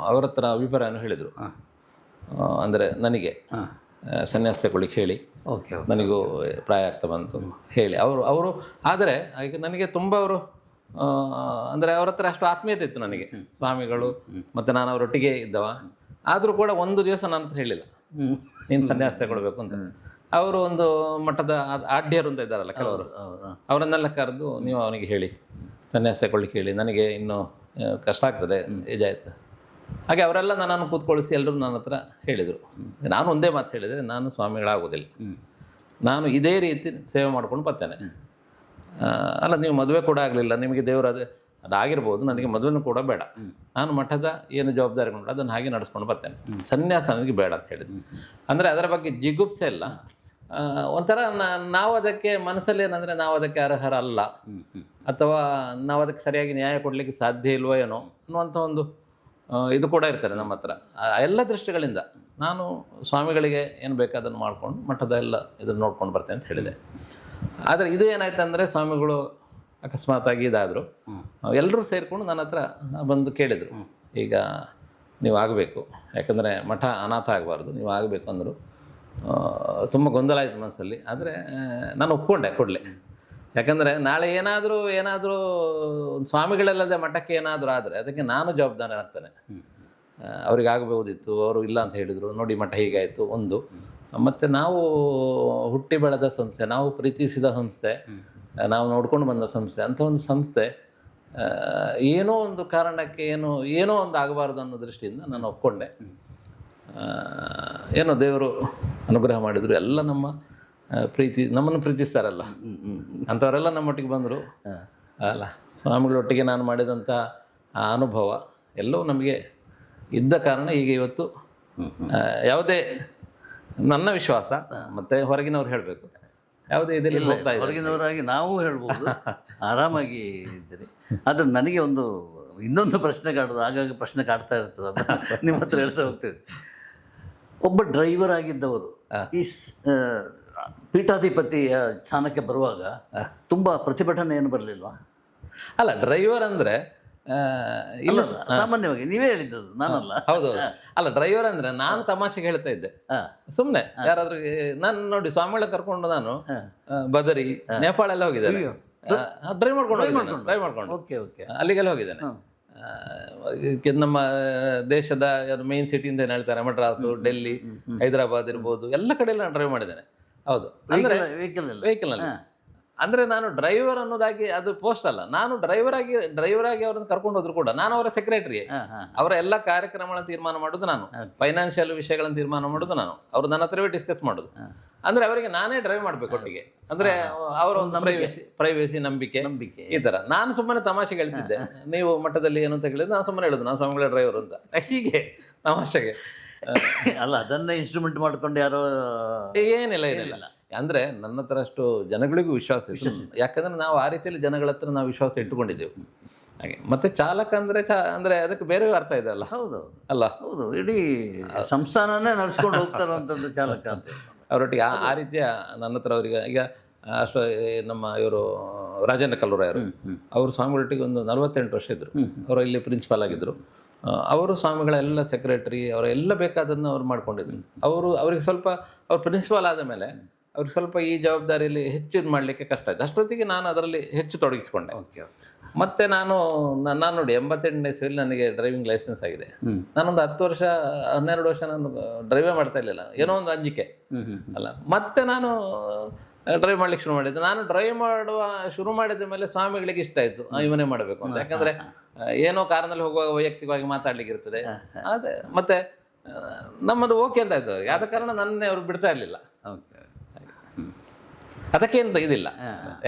S2: ಅವರ ಹತ್ರ ಅಭಿಪ್ರಾಯವನ್ನು ಹೇಳಿದರು. ಅಂದರೆ ನನಗೆ ಸನ್ಯಾಸ ತಗೊಳ್ಳಿಕ್ಕೆ ಹೇಳಿ, ನನಗೂ ಪ್ರಾಯ ಆಗ್ತಾ ಬಂತು ಹೇಳಿ ಅವರು ಆದರೆ ಈಗ ನನಗೆ ತುಂಬ ಅವರು ಅಂದರೆ ಅವ್ರ ಹತ್ರ ಅಷ್ಟು ಆತ್ಮೀಯತೆ ಇತ್ತು ನನಗೆ, ಸ್ವಾಮಿಗಳು ಮತ್ತು ನಾನು ಅವರೊಟ್ಟಿಗೆ ಇದ್ದವ. ಆದರೂ ಕೂಡ ಒಂದು ದಿವಸ ನನ್ನ ಹತ್ರ ಹೇಳಿಲ್ಲ ನೀನು ಸನ್ಯಾಸ ತಗೊಳ್ಬೇಕು ಅಂತ. ಅವರು ಒಂದು ಮಠದ ಆಢ್ಯರು ಅಂತ ಇದ್ದಾರಲ್ಲ ಕೆಲವರು, ಅವರನ್ನೆಲ್ಲ ಕರೆದು ನೀವು ಅವನಿಗೆ ಹೇಳಿ ಸನ್ಯಾಸ ತಗೊಳ್ಳಿಕ್ಕೆ ಹೇಳಿ, ನನಗೆ ಇನ್ನೂ ಕಷ್ಟ ಆಗ್ತದೆ, ಏಜಾಯ್ತು. ಹಾಗೆ ಅವರೆಲ್ಲ ನನ್ನನ್ನು ಕೂತ್ಕೊಳಿಸಿ ಎಲ್ಲರೂ ನನ್ನ ಹತ್ರ ಹೇಳಿದರು. ನಾನು ಒಂದೇ ಮಾತು ಹೇಳಿದರೆ, ನಾನು ಸ್ವಾಮಿಗಳಾಗೋದಿಲ್ಲ, ನಾನು ಇದೇ ರೀತಿ ಸೇವೆ ಮಾಡ್ಕೊಂಡು ಬರ್ತೇನೆ. ಅಲ್ಲ, ನೀವು ಮದುವೆ ಕೂಡ ಆಗಲಿಲ್ಲ, ನಿಮಗೆ ದೇವರು ಅದಾಗಿರ್ಬೋದು, ನನಗೆ ಮದುವೆನೂ ಕೂಡ ಬೇಡ, ನಾನು ಮಠದ ಏನು ಜವಾಬ್ದಾರಿಗಳು ಅದನ್ನು ಹಾಗೆ ನಡೆಸ್ಕೊಂಡು ಬರ್ತೇನೆ, ಸನ್ಯಾಸ ನನಗೆ ಬೇಡ ಅಂತ ಹೇಳಿದ್ರು. ಅಂದರೆ ಅದರ ಬಗ್ಗೆ ಜಿಗುಪ್ಸೆ ಇಲ್ಲ, ಒಂಥರ ನಾವು ಅದಕ್ಕೆ ಮನಸ್ಸಲ್ಲಿ ಏನಂದರೆ ನಾವು ಅದಕ್ಕೆ ಅರ್ಹರಲ್ಲ, ಅಥವಾ ನಾವು ಅದಕ್ಕೆ ಸರಿಯಾಗಿ ನ್ಯಾಯ ಕೊಡಲಿಕ್ಕೆ ಸಾಧ್ಯ ಇಲ್ವೋ ಏನೋ ಅನ್ನುವಂಥ ಒಂದು ಇದು ಕೂಡ ಇರ್ತಾರೆ ನಮ್ಮ ಹತ್ರ. ಎಲ್ಲ ದೃಷ್ಟಿಗಳಿಂದ ನಾನು ಸ್ವಾಮಿಗಳಿಗೆ ಏನು ಬೇಕು ಅದನ್ನು ಮಾಡಿಕೊಂಡು ಮಠದ ಎಲ್ಲ ಇದನ್ನು ನೋಡ್ಕೊಂಡು ಬರ್ತೇನೆ ಅಂತ ಹೇಳಿದೆ. ಆದರೆ ಇದು ಏನಾಯ್ತು ಅಂದರೆ ಸ್ವಾಮಿಗಳು ಅಕಸ್ಮಾತಾಗಿ ಇದಾದರು, ಎಲ್ಲರೂ ಸೇರಿಕೊಂಡು ನನ್ನ ಹತ್ರ ಬಂದು ಕೇಳಿದರು, ಈಗ ನೀವು ಆಗಬೇಕು, ಯಾಕಂದರೆ ಮಠ ಅನಾಥ ಆಗಬಾರ್ದು, ನೀವು ಆಗಬೇಕು ಅಂದರು. ತುಂಬ ಗೊಂದಲ ಆಯಿತು ಮನಸ್ಸಲ್ಲಿ. ಆದರೆ ನಾನು ಒಪ್ಕೊಂಡೆ ಕೊಡಲಿ, ಯಾಕಂದರೆ ನಾಳೆ ಏನಾದರೂ ಸ್ವಾಮಿಗಳಲ್ಲದೆ ಮಠಕ್ಕೆ ಏನಾದರೂ ಆದರೆ ಅದಕ್ಕೆ ನಾನು ಜವಾಬ್ದಾರಿ ಆಗ್ತಾನೆ. ಅವ್ರಿಗೆ ಆಗಬಹುದಿತ್ತು, ಅವರು ಇಲ್ಲ ಅಂತ ಹೇಳಿದರು, ನೋಡಿ ಮಠ ಹೀಗಾಯಿತು ಒಂದು. ಮತ್ತು ನಾವು ಹುಟ್ಟಿ ಬೆಳೆದ ಸಂಸ್ಥೆ, ನಾವು ಪ್ರೀತಿಸಿದ ಸಂಸ್ಥೆ, ನಾವು ನೋಡ್ಕೊಂಡು ಬಂದ ಸಂಸ್ಥೆ, ಅಂಥ ಒಂದು ಸಂಸ್ಥೆ ಏನೋ ಒಂದು ಕಾರಣಕ್ಕೆ ಏನೋ ಒಂದು ಆಗಬಾರ್ದು ಅನ್ನೋ ದೃಷ್ಟಿಯಿಂದ ನಾನು ಒಪ್ಕೊಂಡೆ. ಏನೋ ದೇವರು ಅನುಗ್ರಹ ಮಾಡಿದರು. ಎಲ್ಲ ನಮ್ಮ ನಮ್ಮನ್ನು ಪ್ರೀತಿಸ್ತಾರಲ್ಲ ಅಂಥವರೆಲ್ಲ ನಮ್ಮೊಟ್ಟಿಗೆ ಬಂದರು. ಅಲ್ಲ, ಸ್ವಾಮಿಗಳೊಟ್ಟಿಗೆ ನಾನು ಮಾಡಿದಂಥ ಆ ಅನುಭವ ಎಲ್ಲವೂ ನಮಗೆ ಇದ್ದ ಕಾರಣ ಈಗ ಇವತ್ತು ಯಾವುದೇ ನನ್ನ ವಿಶ್ವಾಸ, ಮತ್ತು ಹೊರಗಿನವ್ರು ಹೇಳಬೇಕು, ಯಾವುದೇ ಇದರಲ್ಲಿ ಹೋಗ್ತಾ ಇದೆ.
S3: ಹೊರಗಿನವರಾಗಿ ನಾವು ಹೇಳ್ಬೋದು, ಆರಾಮಾಗಿ ಇದ್ದೀರಿ. ಆದರೆ ನನಗೆ ಇನ್ನೊಂದು ಪ್ರಶ್ನೆ ಕಾಡೋದು, ಆಗಾಗ ಪ್ರಶ್ನೆ ಕಾಡ್ತಾ ಇರ್ತದೆ, ಅದು ನಿಮ್ಮ ಹತ್ರ ಹೇಳ್ತಾ ಹೋಗ್ತೇವೆ. ಒಬ್ಬ ಡ್ರೈವರ್ ಆಗಿದ್ದವರು ಈ ಪೀಠಾಧಿಪತಿಯ ಸ್ಥಾನಕ್ಕೆ ಬರುವಾಗ ತುಂಬ ಪ್ರತಿಭಟನೆ ಏನು ಬರಲಿಲ್ವಾ?
S2: ಅಲ್ಲ, ಡ್ರೈವರ್ ಅಂದರೆ
S3: ಇಲ್ಲ, ಸಾಮಾನ್ಯವಾಗಿ ನೀವೇ ಹೇಳಿದ್ದದು, ನಾನಲ್ಲ.
S2: ಹೌದು, ಅಲ್ಲ, ಡ್ರೈವರ್ ಅಂದರೆ ನಾನು ತಮಾಷೆಗೆ ಹೇಳ್ತಾ ಇದ್ದೆ ಸುಮ್ಮನೆ. ಯಾರಾದ್ರೂ ನಾನು ನೋಡಿ ಸ್ವಾಮಿಗಳ ಕರ್ಕೊಂಡು ನಾನು ಬದರಿ, ನೇಪಾಳ ಎಲ್ಲ ಹೋಗಿದ್ದೇನೆ, ಡ್ರೈವ್ ಮಾಡ್ಕೊಂಡು
S3: ಓಕೆ ಓಕೆ
S2: ಅಲ್ಲಿಗೆಲ್ಲ ಹೋಗಿದ್ದೇನೆ. ನಮ್ಮ ದೇಶದ ಮೇನ್ ಸಿಟಿಯಿಂದ ಏನು ಹೇಳ್ತಾರೆ, ಮಡ್ರಾಸು, ಡೆಲ್ಲಿ, ಹೈದರಾಬಾದ್ ಇರ್ಬೋದು, ಎಲ್ಲ ಕಡೆಯಲ್ಲಿ ನಾನು ಡ್ರೈವ್ ಮಾಡಿದ್ದೇನೆ. ಹೌದು, ಅಂದರೆ ವೆಹಿಕಲ್ನಲ್ಲಿ. ಅಂದರೆ ನಾನು ಡ್ರೈವರ್ ಅನ್ನೋದಾಗಿ ಅದು ಪೋಸ್ಟ್ ಅಲ್ಲ, ನಾನು ಡ್ರೈವರ್ ಆಗಿ ಅವರನ್ನು ಕರ್ಕೊಂಡು ಹೋದ್ರು ಕೂಡ ನಾನು ಅವರ ಸೆಕ್ರೆಟರಿ. ಅವರ ಎಲ್ಲ ಕಾರ್ಯಕ್ರಮಗಳನ್ನು ತೀರ್ಮಾನ ಮಾಡೋದು ನಾನು, ಫೈನಾನ್ಷಿಯಲ್ ವಿಷಯಗಳನ್ನು ತೀರ್ಮಾನ ಮಾಡೋದು ನಾನು, ಅವರು ನನ್ನ ಹತ್ರವೇ ಡಿಸ್ಕಸ್ ಮಾಡೋದು. ಅಂದರೆ ಅವರಿಗೆ ನಾನೇ ಡ್ರೈವ್ ಮಾಡಬೇಕು ಒಟ್ಟಿಗೆ. ಅಂದರೆ ಅವರ ಒಂದು ಪ್ರೈವೇಸಿ, ನಂಬಿಕೆ ಈ ಥರ. ನಾನು ಸುಮ್ಮನೆ ತಮಾಷೆಗೆ ಹೇಳ್ತಿದ್ದೆ, ನೀವು ಮಠದಲ್ಲಿ ಏನು ಅಂತ ಹೇಳಿದ್ರೆ ನಾನು ಸುಮ್ಮನೆ ಹೇಳೋದು ನಾನು ಸ್ವಾಮಿಗಳ ಡ್ರೈವರ್ ಅಂತ, ಹೀಗೆ ತಮಾಷೆಗೆ.
S3: ಅಲ್ಲ, ಅದನ್ನೇ ಇನ್ಸ್ಟ್ರೂಮೆಂಟ್ ಮಾಡ್ಕೊಂಡು ಯಾರೋ
S2: ಏನಿಲ್ಲ. ಅಂದರೆ ನನ್ನ ಹತ್ರ ಅಷ್ಟು ಜನಗಳಿಗೂ ವಿಶ್ವಾಸ ಇತ್ತು, ಯಾಕಂದರೆ ನಾವು ಆ ರೀತಿಯಲ್ಲಿ ಜನಗಳ ಹತ್ರ ನಾವು ವಿಶ್ವಾಸ ಇಟ್ಟುಕೊಂಡಿದ್ದೆವು. ಹಾಗೆ ಮತ್ತೆ ಚಾಲಕ ಅಂದರೆ ಅದಕ್ಕೆ ಬೇರೆ ಅರ್ಥ ಇದೆ ಅಲ್ಲ.
S3: ಹೌದು
S2: ಅಲ್ಲ,
S3: ಹೌದು, ಇಡೀ ಸಂಸ್ಥಾನನೇ ನಡೆಸ್ಕೊಂಡು ಹೋಗ್ತಾರಂಥದ್ದು ಚಾಲಕ ಅಂತ.
S2: ಅವರೊಟ್ಟಿಗೆ ಆ ರೀತಿಯ ನನ್ನ ಹತ್ರ ಅವರಿಗೆ ಈಗ ಅಷ್ಟು ನಮ್ಮ ಇವರು ರಾಜೇಂದ್ರ ಕಲ್ಲೂರಾಯರು, ಅವರು ಸ್ವಾಮಿಗಳೊಟ್ಟಿಗೆ ಒಂದು 48 ವರ್ಷ ಇದ್ದರು. ಅವರು ಇಲ್ಲಿ ಪ್ರಿನ್ಸಿಪಾಲ್ ಆಗಿದ್ದರು. ಅವರು ಸ್ವಾಮಿಗಳೆಲ್ಲ ಸೆಕ್ರೆಟರಿ, ಅವರ ಎಲ್ಲ ಬೇಕಾದನ್ನು ಅವ್ರು ಮಾಡ್ಕೊಂಡಿದ್ರು. ಅವ್ರಿಗೆ ಸ್ವಲ್ಪ ಅವ್ರು ಪ್ರಿನ್ಸಿಪಾಲ್ ಆದ ಮೇಲೆ ಅವ್ರಿಗೆ ಸ್ವಲ್ಪ ಈ ಜವಾಬ್ದಾರಿಯಲ್ಲಿ ಹೆಚ್ಚು ಇದು ಮಾಡಲಿಕ್ಕೆ ಕಷ್ಟ ಆಯಿತು. ಅಷ್ಟೊತ್ತಿಗೆ ನಾನು ಅದರಲ್ಲಿ ಹೆಚ್ಚು ತೊಡಗಿಸ್ಕೊಂಡೆ. ಮತ್ತು ನಾನು ನೋಡಿ 88ನೇ ಇಸ್ವಿಯಲ್ಲಿ ನನಗೆ ಡ್ರೈವಿಂಗ್ ಲೈಸೆನ್ಸ್ ಆಗಿದೆ. ನಾನೊಂದು 10 ವರ್ಷ 12 ವರ್ಷ ನಾನು ಡ್ರೈವೇ ಮಾಡ್ತಾ ಇರಲಿಲ್ಲ, ಏನೋ ಒಂದು ಅಂಜಿಕೆ ಅಲ್ಲ. ಮತ್ತೆ ನಾನು ಡ್ರೈವ್ ಮಾಡ್ಲಿಕ್ಕೆ ಶುರು ಮಾಡಿದ್ದು. ನಾನು ಡ್ರೈವ್ ಶುರು ಮಾಡಿದ ಮೇಲೆ ಸ್ವಾಮಿಗಳಿಗೆ ಇಷ್ಟ ಆಯಿತು, ಇವನೇ ಮಾಡಬೇಕು ಅಂತ. ಯಾಕಂದರೆ ಏನೋ ಕಾರಿನಲ್ಲಿ ಹೋಗುವಾಗ ವೈಯಕ್ತಿಕವಾಗಿ ಮಾತಾಡ್ಲಿಕ್ಕೆ ಇರ್ತದೆ, ಅದೇ ಮತ್ತೆ ನಮ್ಮದು ಓಕೆ ಅಂತ ಇತ್ತು ಅವರಿಗೆ. ಆದ ಕಾರಣ ನನ್ನೇ ಅವರು ಬಿಡ್ತಾ ಇರಲಿಲ್ಲ. ಅದಕ್ಕೇನು ಇದಿಲ್ಲ,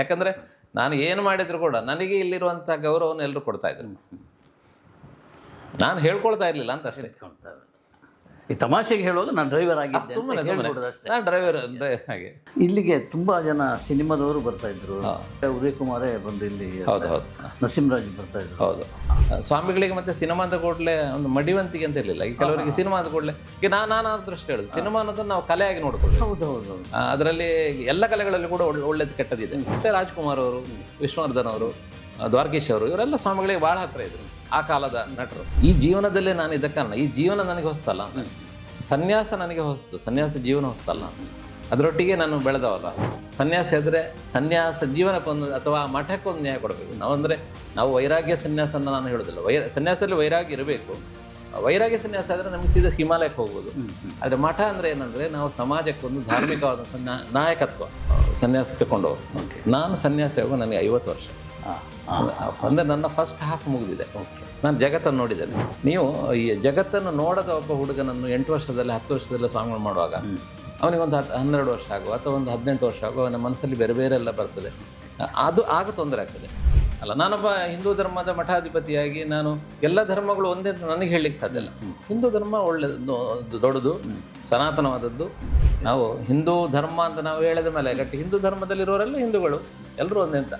S2: ಯಾಕಂದರೆ ನಾನು ಏನು ಮಾಡಿದ್ರು ಕೂಡ ನನಗೆ ಇಲ್ಲಿರುವಂಥ ಗೌರವವನ್ನು ಎಲ್ಲರೂ ಕೊಡ್ತಾ ಇದ್ರು. ನಾನು ಹೇಳ್ಕೊಳ್ತಾ ಇರಲಿಲ್ಲ ಅಂತ ಅಷ್ಟೇ.
S3: ಈ ತಮಾಷೆಗೆ ಹೇಳುವಾಗ ನಾನು ಡ್ರೈವರ್ ಆಗಿದ್ದೆ,
S2: ನಾನು ಡ್ರೈವರ್ ಅಂದರೆ ಹಾಗೆ.
S3: ಇಲ್ಲಿಗೆ ತುಂಬ ಜನ ಸಿನಿಮಾದವರು ಬರ್ತಾ ಇದ್ರು. ಉದಯ್ ಕುಮಾರೇ ಬಂದು ಇಲ್ಲಿ,
S2: ಹೌದು,
S3: ನರಸಿಂಹರಾಜ್ ಬರ್ತಾ ಇದ್ರು.
S2: ಹೌದು, ಸ್ವಾಮಿಗಳಿಗೆ ಮತ್ತೆ ಸಿನಿಮಾ ಅಂತ ಕೂಡಲೇ ಒಂದು ಮಡಿವಂತಿಗೆ ಅಂತ ಇರಲಿಲ್ಲ. ಈಗ ಕೆಲವರಿಗೆ ಸಿನಿಮಾ ಅಂತ ಕೂಡಲೇ, ಈಗ ನಾನು ದೃಷ್ಟಿ ಹೇಳೋದು, ಸಿನಿಮಾ ಅನ್ನೋದನ್ನು ನಾವು ಕಲೆಯಾಗಿ ನೋಡ್ಕೊಳ್ಳಿ.
S3: ಹೌದು,
S2: ಅದರಲ್ಲಿ ಎಲ್ಲ ಕಲೆಗಳಲ್ಲಿ ಕೂಡ ಒಳ್ಳೇದು ಕೆಟ್ಟದಿದೆ. ಮತ್ತೆ ರಾಜ್ಕುಮಾರ್ ಅವರು, ವಿಷ್ಣುವರ್ಧನ್ ಅವರು, ದ್ವಾರಕೀಶ್ ಅವರು, ಇವರೆಲ್ಲ ಸ್ವಾಮಿಗಳಿಗೆ ಭಾಳ ಹತ್ತಿರ ಇದ್ರು, ಆ ಕಾಲದ ನಟರು. ಈ ಜೀವನದಲ್ಲೇ ನಾನು ಇದ್ದ ಕಾರಣ ಈ ಜೀವನ ನನಗೆ ಹೊಸ್ತಲ್ಲ, ಸನ್ಯಾಸ ನನಗೆ ಹೊಸ್ತು, ಸನ್ಯಾಸ ಜೀವನ ಹೊಸ್ತಲ್ಲ, ಅದರೊಟ್ಟಿಗೆ ನಾನು ಬೆಳೆದವಲ್ಲ. ಸನ್ಯಾಸ ಇದ್ದರೆ ಸನ್ಯಾಸ ಜೀವನಕ್ಕೊಂದು ಅಥವಾ ಮಠಕ್ಕೊಂದು ನ್ಯಾಯ ಕೊಡಬೇಕು. ನಾವು ವೈರಾಗ್ಯ ಸನ್ಯಾಸನ ನಾನು ಹೇಳೋದಿಲ್ಲ. ಸನ್ಯಾಸದಲ್ಲಿ ವೈರಾಗ್ಯ ಇರಬೇಕು. ವೈರಾಗ್ಯ ಸನ್ಯಾಸ ಆದರೆ ನಮಗೆ ಸೀದಾ ಹಿಮಾಲಯಕ್ಕೆ ಹೋಗ್ಬೋದು. ಆದರೆ ಮಠ ಅಂದರೆ ಏನಂದರೆ ನಾವು ಸಮಾಜಕ್ಕೊಂದು ಧಾರ್ಮಿಕವಾದಂಥ ನಾಯಕತ್ವ ಸನ್ಯಾಸ ತಗೊಂಡವರು. ನಾನು ಸನ್ಯಾಸ ಹೋಗೋ ನನಗೆ 50 ವರ್ಷ. ಅಂದರೆ ನನ್ನ ಫಸ್ಟ್ ಹಾಫ್ ಮುಗಿದಿದೆ. ನಾನು ಜಗತ್ತನ್ನು ನೋಡಿದ್ದೇನೆ. ನೀವು ಈ ಜಗತ್ತನ್ನು ನೋಡದ ಒಬ್ಬ ಹುಡುಗನನ್ನು 8 ವರ್ಷದಲ್ಲಿ 10 ವರ್ಷದಲ್ಲೇ ಸ್ವಾಮಿಗಳು ಮಾಡುವಾಗ ಅವನಿಗೊಂದು 12 ವರ್ಷ ಆಗುವ ಅಥವಾ ಒಂದು 18 ವರ್ಷ ಆಗುವ ಅವನ ಮನಸ್ಸಲ್ಲಿ ಬೇರೆ ಬೇರೆ ಎಲ್ಲ ಬರ್ತದೆ. ಅದು ಆಗ ತೊಂದರೆ ಆಗ್ತದೆ. ಅಲ್ಲ, ನಾನೊಬ್ಬ ಹಿಂದೂ ಧರ್ಮದ ಮಠಾಧಿಪತಿಯಾಗಿ ನಾನು ಎಲ್ಲ ಧರ್ಮಗಳು ಒಂದೇ ಅಂತ ನನಗೆ ಹೇಳಲಿಕ್ಕೆ ಸಾಧ್ಯ ಇಲ್ಲ. ಹಿಂದೂ ಧರ್ಮ ಒಳ್ಳೆಯದು, ದೊಡ್ಡದು, ಸನಾತನವಾದದ್ದು. ನಾವು ಹಿಂದೂ ಧರ್ಮ ಅಂತ ನಾವು ಹೇಳಿದ ಮೇಲೆ ಗಟ್ಟಿ ಹಿಂದೂ ಧರ್ಮದಲ್ಲಿರೋರೆಲ್ಲ ಹಿಂದೂಗಳು, ಎಲ್ಲರೂ ಒಂದೇ ಅಂತ.